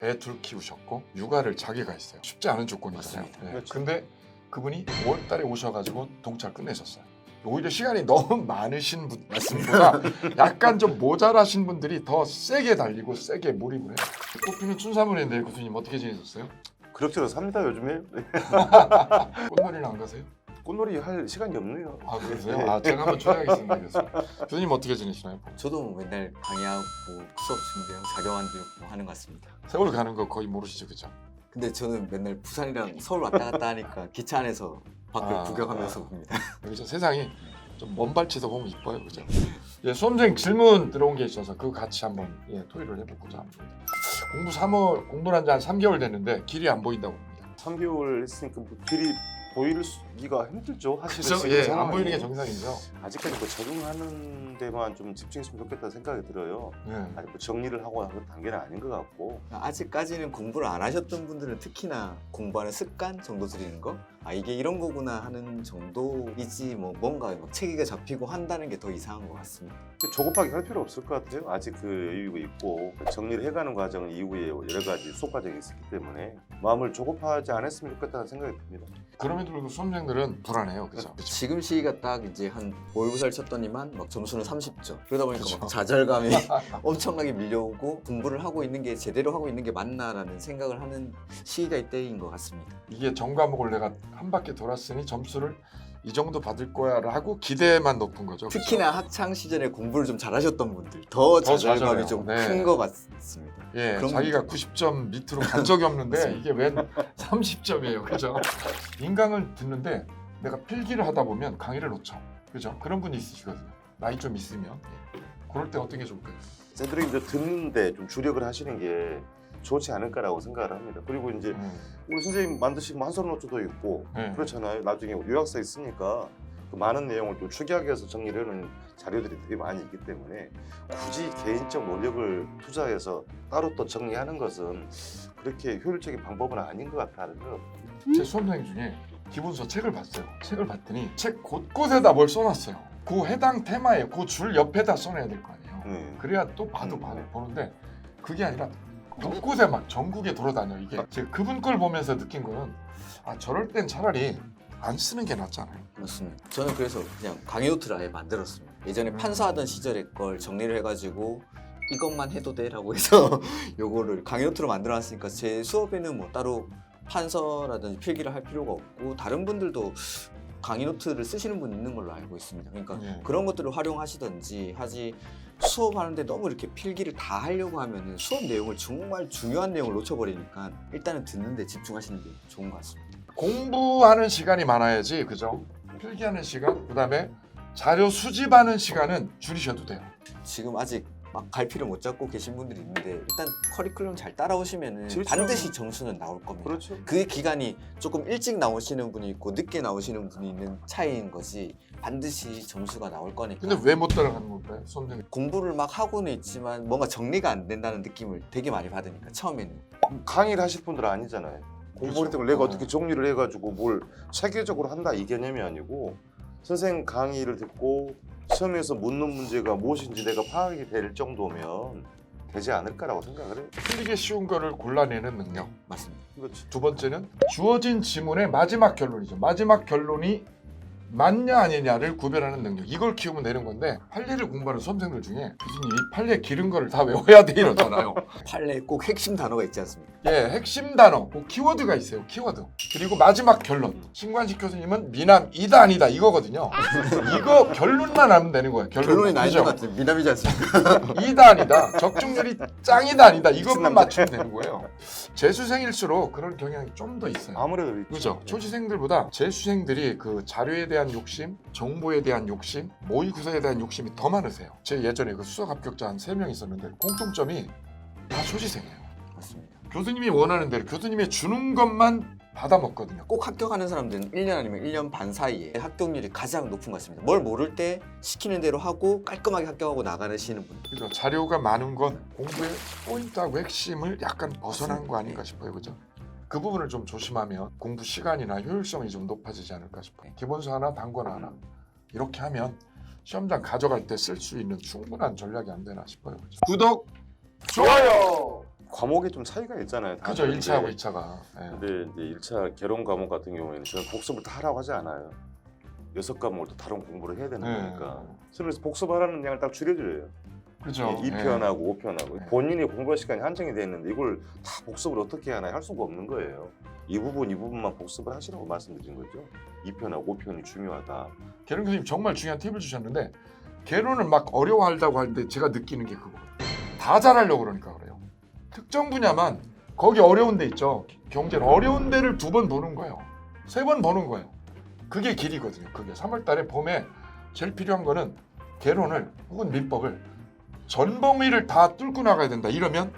애 둘 키우셨고 육아를 자기가 했어요. 쉽지 않은 조건이잖아요. 맞습니다. 예. 그렇죠. 근데 그분이 5월달에 오셔가지고 동차를 끝내셨어요. 오히려 시간이 너무 많으신 분보다 약간 좀 모자라신 분들이 더 세게 달리고 세게 몰입을 해요. 꽃피는 춘삼원인데 교수님 어떻게 지내셨어요? 그럭저럭 삽니다 요즘에. 꽃놀이는 안 가세요? 꽃놀이 할 시간이 없네요. 아 그러세요? 네. 아 제가 한번 초대하겠습니다. 교수님. 교수님 어떻게 지내시나요? 저도 뭐 맨날 강의하고 수업 준비하고 자료 만들고 하는 것 같습니다. 세월 가는 거 거의 모르시죠, 그죠? 근데 저는 맨날 부산이랑 서울 왔다 갔다 하니까 기차 안에서 밖을 아, 구경하면서 봅니다. 여기서 세상이 좀 먼 발치에서 보면 이뻐요, 그죠? 예, 수험생 질문 들어온 게 있어서 그거 같이 한번 토의를 해보고자 합니다. 공부 3월 공부를 한 지 한 3개월 됐는데 길이 안 보인다고 봅니다. 3개월 했으니까 뭐 길이 보이기가 힘들죠. 사실은 그죠? 지금 예, 상황이. 안 보이는 게 정상이죠. 아직까지 뭐 적응하는 데만 좀 집중했으면 좋겠다는 생각이 들어요. 예. 아직 뭐 정리를 하고 하는 단계는 아닌 것 같고. 아직까지는 공부를 안 하셨던 분들은 특히나 공부하는 습관 정도 들이는 거? 아 이게 이런 거구나 하는 정도이지 뭐 뭔가 막 체계가 잡히고 한다는 게 더 이상한 것 같습니다. 조급하게 할 필요 없을 것 같아요. 아직 그 여유가 있고 정리를 해가는 과정 이후에 여러 가지 수업 과정이 있었기 때문에 마음을 조급하지 않았으면 좋겠다는 생각이 듭니다. 그럼에도 불구하고 수험생들은 불안해요, 그죠? 그죠? 지금 시기가 딱 이제 한 모의고사를 쳤더니만 막 점수는 30점. 그러다 보니까 그쵸. 막 좌절감이 엄청나게 밀려오고 공부를 하고 있는 게 제대로 하고 있는 게 맞나라는 생각을 하는 시기가 이때인 것 같습니다. 이게 전 과목을 내가 한 바퀴 돌았으니 점수를 이 정도 받을 거야를 하고 기대만 높은 거죠. 그죠? 특히나 학창 시절에 공부를 좀 잘하셨던 분들 더 좌절감이 좌절해요. 좀 네. 큰 것 같습니다. 예, 그럼- 자기가 90점 밑으로 간 적이 없는데 이게 웬 30점이에요, 그죠? 인강을 듣는데 내가 필기를 하다 보면 강의를 놓쳐, 그죠? 그런 분이 있으시거든요. 나이 좀 있으면 그럴 때 어떤 게 좋을까요? 쟤들이 이제 듣는데 좀 주력을 하시는 게 좋지 않을까라고 생각을 합니다. 그리고 이제 우리 선생님 만드신 한솔 노트도 있고 네. 그렇잖아요. 나중에 요약서 있으니까 그 많은 내용을 또 축약해서 정리를 하는 자료들이 되게 많이 있기 때문에 굳이 개인적 노력을 투자해서 따로 또 정리하는 것은 그렇게 효율적인 방법은 아닌 것 같다는 거. 제 수험생 중에 기본서 책을 봤어요. 책을 봤더니 책 곳곳에다 뭘 써놨어요. 그 해당 테마에 그 줄 옆에다 써놔야 될 거 아니에요. 그래야 또 봐도 보는데 그게 아니라 곳곳에 막 전국에 돌아다녀. 이게 제가 그분 걸 보면서 느낀 거는 아 저럴 땐 차라리 안 쓰는 게 낫잖아요. 맞습니다. 저는 그래서 그냥 강의 노트를 아예 만들었습니다. 예전에 판사하던 시절에 걸 정리를 해가지고 이것만 해도 돼라고 해서 요거를 강의 노트로 만들어놨으니까 제 수업에는 뭐 따로 판서라든지 필기를 할 필요가 없고 다른 분들도 강의 노트를 쓰시는 분 있는 걸로 알고 있습니다. 그러니까 예. 그런 것들을 활용하시든지 하지 수업하는데 너무 이렇게 필기를 다 하려고 하면은 수업 내용을 정말 중요한 내용을 놓쳐버리니까 일단은 듣는 데 집중하시는 게 좋은 것 같습니다. 공부하는 시간이 많아야지, 그죠? 필기하는 시간, 그다음에 자료 수집하는 시간은 줄이셔도 돼요. 지금 아직 막 갈피를 못 잡고 계신 분들이 있는데 일단 커리큘럼 잘 따라오시면은 그렇죠. 반드시 점수는 나올 겁니다. 그렇죠. 그 기간이 조금 일찍 나오시는 분이 있고 늦게 나오시는 분이 있는 차이인 거지 반드시 점수가 나올 거니까. 근데 왜 못 따라가는 걸까요, 선생님? 공부를 막 하고는 있지만 뭔가 정리가 안 된다는 느낌을 되게 많이 받으니까 처음에는. 강의를 하실 분들은 아니잖아요. 공부를 때문에 내가 어떻게 정리를 해가지고 뭘 체계적으로 한다 이 개념이 아니고 선생 강의를 듣고 시험에서 묻는 문제가 무엇인지 내가 파악이 될 정도면 되지 않을까라고 생각을 해요. 틀리기 쉬운 거를 골라내는 능력. 맞습니다. 그렇지. 두 번째는 주어진 지문의 마지막 결론이죠. 마지막 결론이 맞냐 아니냐를 구별하는 능력. 이걸 키우면 되는 건데 판례를 공부하는 수험생들 중에 교수님 이 판례 기른 거를 다 외워야 돼 이러잖아요. 판례에 꼭 핵심 단어가 있지 않습니까? 예, 핵심 단어, 그 키워드가 있어요. 키워드. 그리고 마지막 결론. 신관식 교수님은 미남이다 아니다 이거거든요. 이거 결론만 하면 되는 거예요. 결론이 나인 그죠? 것 같아요. 미남이지 않습니까? 이다 아니다. 적중률이 짱이다 아니다. 이것만 맞추면 되는 거예요. 재수생일수록 그런 경향이 좀 더 있어요. 아무래도 있죠. 그죠? 초시생들보다 재수생들이 그 자료에 대한 욕심, 정보에 대한 욕심, 모의고사에 대한 욕심이 더 많으세요. 제 예전에 그 수석 합격자 한 3명 있었는데 공통점이 다 초시생이에요. 맞습니다. 교수님이 원하는 대로 교수님이 주는 것만 받아먹거든요. 꼭 합격하는 사람들은 1년 아니면 1년 반 사이에 합격률이 가장 높은 것 같습니다. 뭘 모를 때 시키는 대로 하고 깔끔하게 합격하고 나가시는 분. 그죠? 자료가 많은 건 공부의 포인트하고 핵심을 약간 벗어난 거 아닌가 싶어요. 그죠? 그 부분을 좀 조심하면 공부 시간이나 효율성이 좀 높아지지 않을까 싶어요. 기본서 하나, 단권 하나 이렇게 하면 시험장 가져갈 때 쓸 수 있는 충분한 전략이 안 되나 싶어요. 그죠? 구독, 좋아요 과목에 좀 차이가 있잖아요. 다 그죠. 다른데. 1차하고 2차가. 근데 이제 1차 개론 과목 같은 경우에는 저는 복습을 다 하라고 하지 않아요. 6과목을 또 다른 공부를 해야 되는 거니까. 그래서 복습하라는 양을 딱 줄여드려요. 그죠. 2편하고 5편하고. 본인이 공부할 시간이 한정이 돼 있는데 이걸 다 복습을 어떻게 하나 할 수가 없는 거예요. 이 부분만 복습을 하시라고 말씀드린 거죠. 2편하고 5편이 중요하다. 개론 교수님 정말 중요한 팁을 주셨는데 개론을 막 어려워한다고 하는데 제가 느끼는 게 그거. 다 잘하려고 그러니까 그래요. 특정 분야만 거기 어려운 데 있죠. 경제는 어려운 데를 2번 보는 거예요. 3번 보는 거예요. 그게 길이거든요. 그게 3월 달에 봄에 제일 필요한 거는 개론을 혹은 민법을 전 범위를 다 뚫고 나가야 된다. 이러면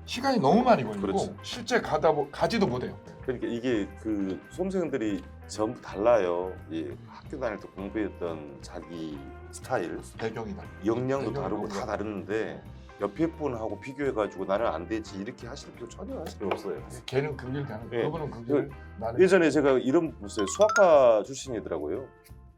시간이 너무 많이 걸리고 그렇지. 실제 가지도 못해요. 그러니까 이게 그 수험생들이 전부 달라요. 이 학교 다닐 때 공부했던 자기 스타일, 배경이다. 역량도 배경이 다르고 다 뭐야? 다른데 옆에 분하고 비교해가지고 나는 안 되지 이렇게 하실 필요 전혀 하실 필요 없어요. 걔는 그 길 가는 예. 그분은 그 길, 나는 예전에 제가 이름 봤어요. 수학과 출신이더라고요.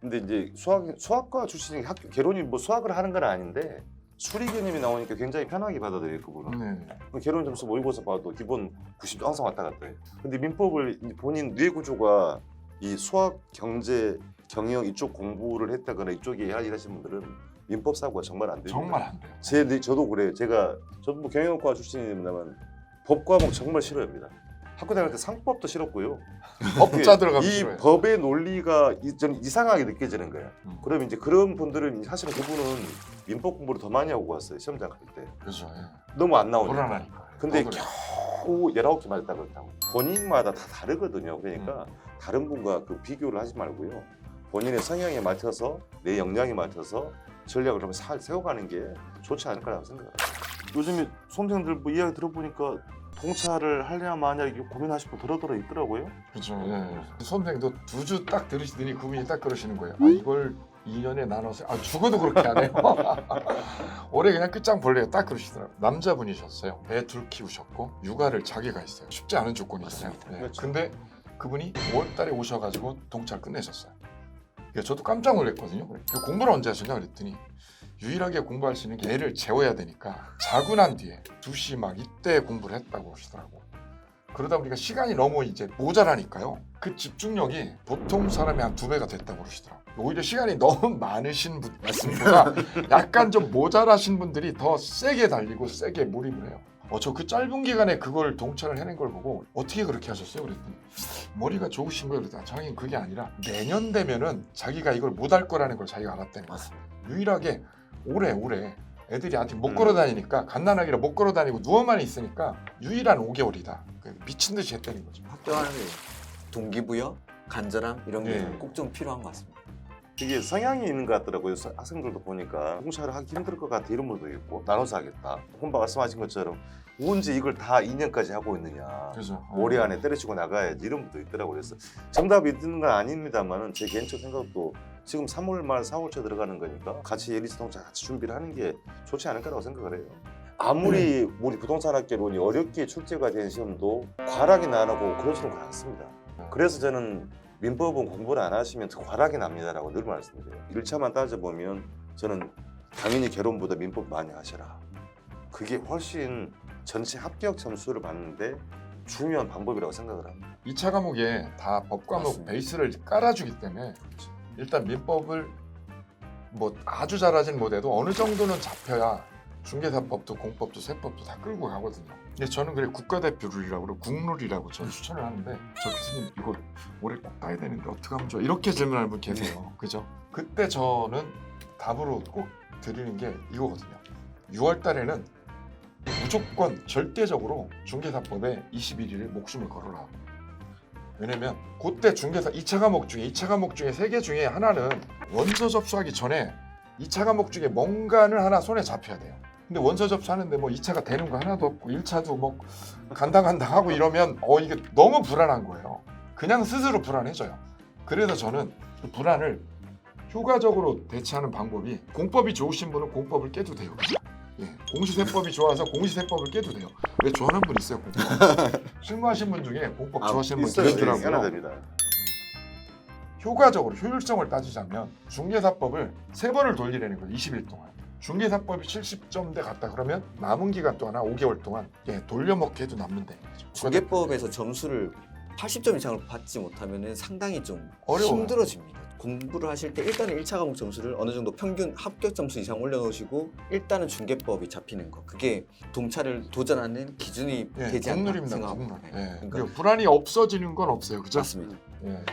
근데 이제 수학과 출신이 학교 개론이 뭐 수학을 하는 건 아닌데 수리 개념이 나오니까 굉장히 편하게 받아들여요. 그분은. 개론 점수 모의고사 봐도 기본 90 항상 왔다 갔다 해요. 근데 민법을 본인 뇌 구조가 이 수학, 경제, 경영 이쪽 공부를 했다거나 이쪽에 할 일 하시는 분들은 민법 사고가 정말 안 됩니다. 정말 안 돼요. 저도 그래요. 저도 뭐 경영학과 출신입니다만 법 과목 정말 싫어합니다. 학교 다닐 때 상법도 싫었고요. 법자 들어가면 이 싫어요. 법의 논리가 좀 이상하게 느껴지는 거예요. 음. 그럼 이제 그런 분들은 사실은 그분은 민법 공부를 더 많이 하고 왔어요. 시험장 갈 때. 그렇죠. 예. 너무 안 나오니까. 불안하니까. 근데 또 그래요. 겨우 19개 맞았다 그랬다고. 본인마다 다 다르거든요. 그러니까 음. 다른 분과 그 비교를 하지 말고요. 본인의 성향에 맞춰서 내 역량에 맞춰서 전략을 한번 세워가는 게 좋지 않을까라고 생각해요. 요즘에 수험생들 뭐 이야기 들어보니까 동차를 하냐 마냐 이렇게 고민하시고 들어들어 있더라고요. 그렇죠. 예. 수험생도 2주 딱 들으시더니 그분이 딱 그러시는 거예요. 아 이걸 2년에 나눠서 죽어도 그렇게 안 해요. 올해 그냥 끝장볼래요. 딱 그러시더라고요. 남자분이셨어요. 애 2 키우셨고 육아를 자기가 했어요. 쉽지 않은 조건이잖아요. 맞습니다. 예. 그렇죠. 근데 그분이 5월달에 오셔가지고 동차를 끝내셨어요. 그러니까 저도 깜짝 놀랐거든요. 공부를 언제 하셨냐 그랬더니 유일하게 공부할 수 있는 게 애를 재워야 되니까 자고 난 뒤에 2시 막 이때 공부를 했다고 하시더라고. 그러다 보니까 시간이 너무 이제 모자라니까요. 그 집중력이 보통 사람의 한 2배가 됐다고 그러시더라고. 오히려 시간이 너무 많으신 분보다 약간 좀 모자라신 분들이 더 세게 달리고 세게 몰입을 해요. 저 그 짧은 기간에 그걸 동차를 해낸 걸 보고 어떻게 그렇게 하셨어요? 그랬더니 머리가 좋으신 거예요. 그랬더니 자기는 그게 아니라 내년 되면은 자기가 이걸 못할 거라는 걸 자기가 알았다는 거예요. 유일하게 올해 애들이 아직 못 걸어 다니니까 갓난아기라 못 걸어 다니고 누워만 있으니까 유일한 5개월이다. 미친 듯이 했다는 거죠. 학교 하는 게 동기부여, 간절함 이런 게 예. 꼭 좀 필요한 것 같습니다. 이게 성향이 있는 것 같더라고요. 학생들도 보니까 공차를 하기 힘들 것 같아 이런 분도 있고 나눠서 하겠다. 혼바 말씀하신 것처럼 언제 이걸 다 2년까지 하고 있느냐. 그래서 올해 안에 때려치고 나가야지 이런 분도 있더라고요. 그래서 정답이 있는 건 아닙니다만은 제 개인적 생각도 지금 3월 말 4월 초 들어가는 거니까 같이 예리스 동차 같이 준비를 하는 게 좋지 않을까라고 생각을 해요. 아무리 우리 부동산학개론이 어렵게 출제가 된 시험도 과락이 나고 그러지는 않습니다. 그래서 저는 민법은 공부를 안 하시면 과락이 납니다라고 늘 말씀드려요. 1차만 따져보면 저는 당연히 개론보다 민법 많이 하셔라. 그게 훨씬 전체 합격 점수를 받는데 중요한 방법이라고 생각을 합니다. 2차 과목에 다 법 과목 맞습니다. 베이스를 깔아주기 때문에 일단 민법을 뭐 아주 잘하진 못해도 어느 정도는 잡혀야 중개사법도 공법도 세법도 다 끌고 가거든요. 근데 저는 그래 국가대표 룰이라고 그러고 국룰이라고 저는 추천을 하는데 저 교수님 이거 올해 꼭 따야 되는데 어떻게 하면 좋아? 이렇게 질문하는 분 계세요. 그죠? 그때 저는 답으로 꼭 드리는 게 이거거든요. 6월 달에는 무조건 절대적으로 중개사법에 21일에 목숨을 걸어라. 왜냐면 그때 중개사 2차 과목 중에 3개 중에 하나는 원서 접수하기 전에 2차 과목 중에 뭔가는 하나 손에 잡혀야 돼요. 근데 원서 접수하는데 뭐 2차가 되는 거 하나도 없고 1차도 뭐 간당간당하고 이러면 이게 너무 불안한 거예요. 그냥 스스로 불안해져요. 그래서 저는 그 불안을 효과적으로 대처하는 방법이 공법이 좋으신 분은 공법을 깨도 돼요. 예, 공시세법이 좋아서 공시세법을 깨도 돼요. 왜 좋아하는 분 있어요, 공법? 실무하신 분 중에 공법 좋아하시는 분 있어요. 계시더라고요. 해야 됩니다. 효과적으로 효율성을 따지자면 중개사법을 3번을 돌리라는 거예요. 20일 동안. 중개사법이 70점대 갔다 그러면 남은 기간 동안 한 5개월 동안 돌려먹기 해도 남는데 중개법에서 점수를 80점 이상을 받지 못하면 상당히 좀 어려워요. 힘들어집니다. 공부를 하실 때 일단은 1차 과목 점수를 어느 정도 평균 합격 점수 이상 올려놓으시고 일단은 중개법이 잡히는 거. 그게 동차를 도전하는 기준이 되지 않나 국룰입니다. 생각합니다. 국룰. 네. 그러니까 그리고 불안이 없어지는 건 없어요. 그죠? 맞습니다.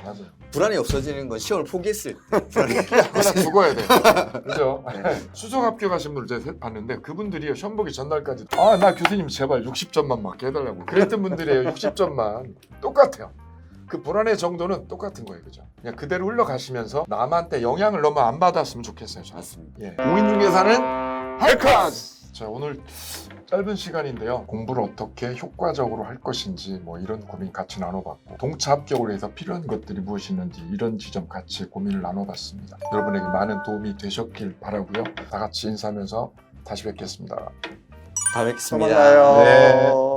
맞아요. 불안이 없어지는 건 시험을 포기했을 때 불안이 그냥 죽어야 돼. 그죠? 네. 수석 합격하신 분을 제가 봤는데 그분들이 시험 보기 전날까지 나 교수님 제발 60점만 맞게 해달라고 그랬던 분들이에요. 60점만 똑같아요. 그 불안의 정도는 똑같은 거예요. 그죠? 그냥 그대로 흘러가시면서 남한테 영향을 너무 안 받았으면 좋겠어요. 저는. 맞습니다. 공인중개사는 할컷! 자, 오늘 짧은 시간인데요. 공부를 어떻게 효과적으로 할 것인지 뭐 이런 고민 같이 나눠봤고 동차 합격을 위해서 필요한 것들이 무엇이 있는지 이런 지점 같이 고민을 나눠봤습니다. 여러분에게 많은 도움이 되셨길 바라고요. 다 같이 인사하면서 다시 뵙겠습니다. 다음에 또 뵙겠습니다. 만나요. 네.